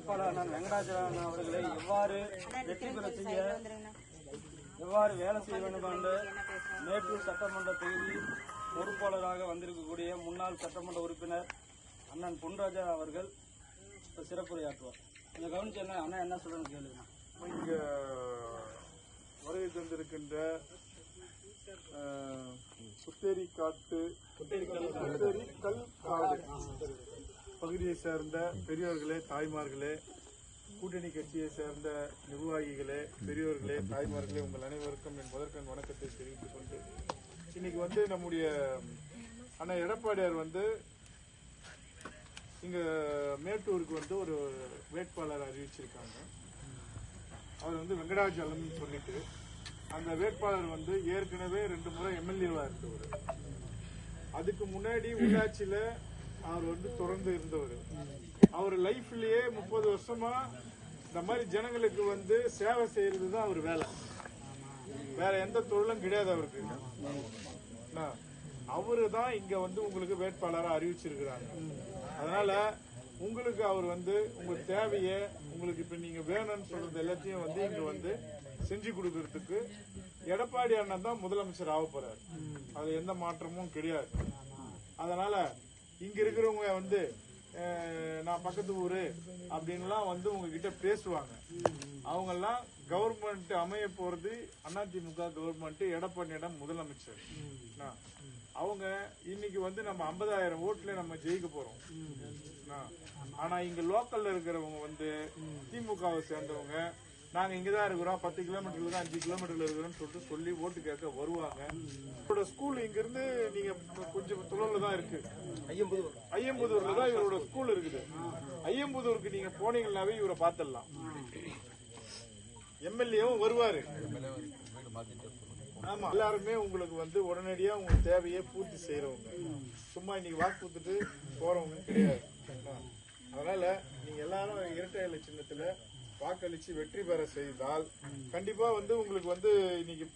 வேட்பாளர் அண்ணன் வெங்கடாச்சலம் அவர்களை எவ்வாறு வெற்றி பெற செய்ய எவ்வாறு வேலை செய்ய வேண்டும் என்று மேட்டூர் சட்டமன்ற தொகுதி பொறுப்பாளராக வந்திருக்கக்கூடிய முன்னாள் சட்டமன்ற உறுப்பினர் அண்ணன் பொன்ராஜா அவர்கள் சிறப்புரையாற்றுவார். இந்த கவனிச்சு என்ன அண்ணா என்ன சொல்றேன்னு கேளுங்க. இங்க வருகை தந்திருக்கின்ற புத்தேரி கல் காடு பகுதியை சேர்ந்த பெரியவர்களே, தாய்மார்களே, கூட்டணி கட்சியை சேர்ந்த நிர்வாகிகளே, பெரியவர்களே, தாய்மார்களே, உங்கள் அனைவருக்கும் என் முதற்கண் வணக்கத்தை தெரிவித்துக் கொண்டு இன்னைக்கு நம்முடைய அண்ணா எடப்பாடியார் இங்க மேட்டூருக்கு ஒரு வேட்பாளர் அறிவிச்சிருக்காங்க. அவர் வெங்கடாச்சலம் சொல்லிட்டு அந்த வேட்பாளர் ஏற்கனவே 2 முறை எம்எல்ஏவா இருந்தவர். அதுக்கு முன்னாடி உள்ளாட்சியில அவர் தொடர்ந்து இருந்தவர். அவர் லைஃப்லயே 30 வருஷமா இந்த மாதிரி ஜனங்களுக்கு சேவை செய்யறதுதான் அவர் வேலை. வேற எந்த தொழிலும் கிடையாது அவருக்கு. அவரு தான் இங்க உங்களுக்கு வேட்பாளரா அறிவிச்சிருக்கிறாங்க. அதனால உங்களுக்கு அவர் உங்க தேவைய உங்களுக்கு இப்ப நீங்க வேணும்னு சொல்றது எல்லாத்தையும் இங்க செஞ்சு கொடுக்கறதுக்கு எடப்பாடி அண்ணன் தான் முதலமைச்சர் ஆக போறாரு. அது எந்த மாற்றமும் கிடையாது. அதனால இங்க இருக்கிறவங்க நான் பக்கத்து ஊரு அப்படின்லாம் உங்ககிட்ட பேசுவாங்க. அவங்க எல்லாம் கவர்மெண்ட் அமைய போறது அதிமுக கவர்மெண்ட், எடப்பாடியிடம் முதலமைச்சர். அவங்க இன்னைக்கு நம்ம 50,000 ஓட்டுல நம்ம ஜெயிக்க போறோம். ஆனா இங்க லோக்கல்ல இருக்கிறவங்க திமுகவை சேர்ந்தவங்க நாங்க இங்கதான் இருக்கிறோம், 10 கிலோமீட்டர்ல தான் 5 கிலோமீட்டர்ல இருக்கிறோம்னு சொல்லி ஓட்டு கேட்க வருவாங்க. இவரோட ஸ்கூல் இங்க இருந்து நீங்க கொஞ்சம் தொலைவில் தான் இருக்கு. ஐயம்புதூர்ல தான் இவரோட ஸ்கூல் இருக்குது. ஐயம்புதூருக்கு நீங்க போனீங்கன்னாவே இவரை பார்த்துடலாம். எம்எல்ஏவும் வருவாரு. ஆமா, எல்லாருமே உங்களுக்கு உடனடியா உங்க தேவையை பூர்த்தி செய்யறவங்க. சும்மா இன்னைக்கு வாக்கு கொடுத்துட்டு போறவங்க கிடையாது. அதனால நீங்க எல்லாரும் இரட்டை இலை சின்னத்துல வாக்களிச்சு வெற்றி பெற செய்தால் கண்டிப்பா உங்களுக்கு இன்னைக்கு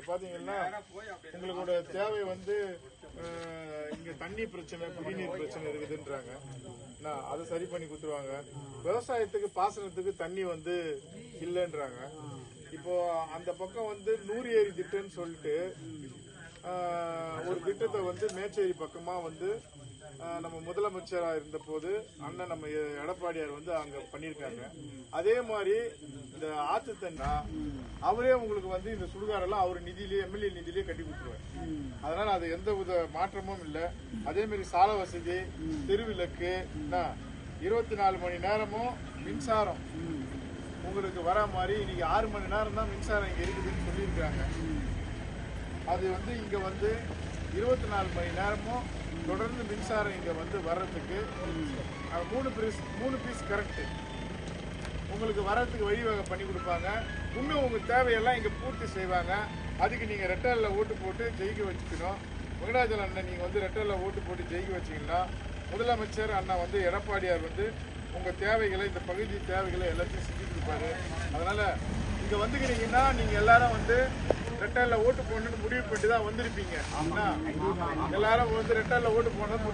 பாத்தீங்கன்னா உங்களோட தேவை இங்க தண்ணி பிரச்சனை, குடிநீர் பிரச்சனை இருக்குதுன்றாங்க. அதை சரி பண்ணி கொடுத்துருவாங்க. விவசாயத்துக்கு பாசனத்துக்கு தண்ணி இல்லைன்றாங்க. இப்போ அந்த பக்கம் 100 ஏரி திட்டம்னு சொல்லிட்டு ஒரு திட்டத்தை மேச்சேரி பக்கமா நம்ம முதலமைச்சரா இருந்த போது அண்ணன் நம்ம எடப்பாடியார் அங்க பண்ணிருக்காங்க. அதே மாதிரி இந்த ஆத்து தண்ணா அவரே உங்களுக்கு இந்த சுடுகாரெல்லாம் அவர் நிதியிலேயே, எம்எல்ஏ நிதியிலேயே கட்டி கொடுத்துருவார். அதனால அது எந்த வித மாற்றமும் இல்லை. அதே மாதிரி சாலை வசதி, தெருவிளக்கு, 24 மணி நேரமும் மின்சாரம் உங்களுக்கு வர மாதிரி இன்னைக்கு 6 மணி நேரம் தான் மின்சாரம் இங்க இருக்குதுன்னு சொல்லியிருக்காங்க. அது இங்க 24 மணி நேரமும் தொடர்ந்து மின்சாரம் இங்க வர்றதுக்கு 3 பீஸ் கரெக்ட் உங்களுக்கு வர்றதுக்கு வழிவகை பண்ணி கொடுப்பாங்க. இன்னும் உங்க தேவையெல்லாம் இங்க பூர்த்தி செய்வாங்க. அதுக்கு நீங்க ரெட்டல்ல ஓட்டு போட்டு ஜெயிக்க வச்சுக்கணும். வெங்கடாச்சலம் அண்ணன் நீங்க ரெட்டல்ல ஓட்டு போட்டு ஜெயிக்க வச்சீங்கன்னா முதலமைச்சர் அண்ணா எடப்பாடியார் உங்க தேவைகளை, இந்த பகுதி தேவைகளை எல்லாத்தையும் செஞ்சு கொடுப்பாரு. அதனால இங்க வந்துக்கிறீங்கன்னா நீங்க எல்லாரும் ரெட்டல்ல ஓட்டு போடணும்னு முடிவு பண்ணிட்டு தான் வந்திருப்பீங்க. எல்லாரும் ரெட்டல்ல ஓட்டு போடணும்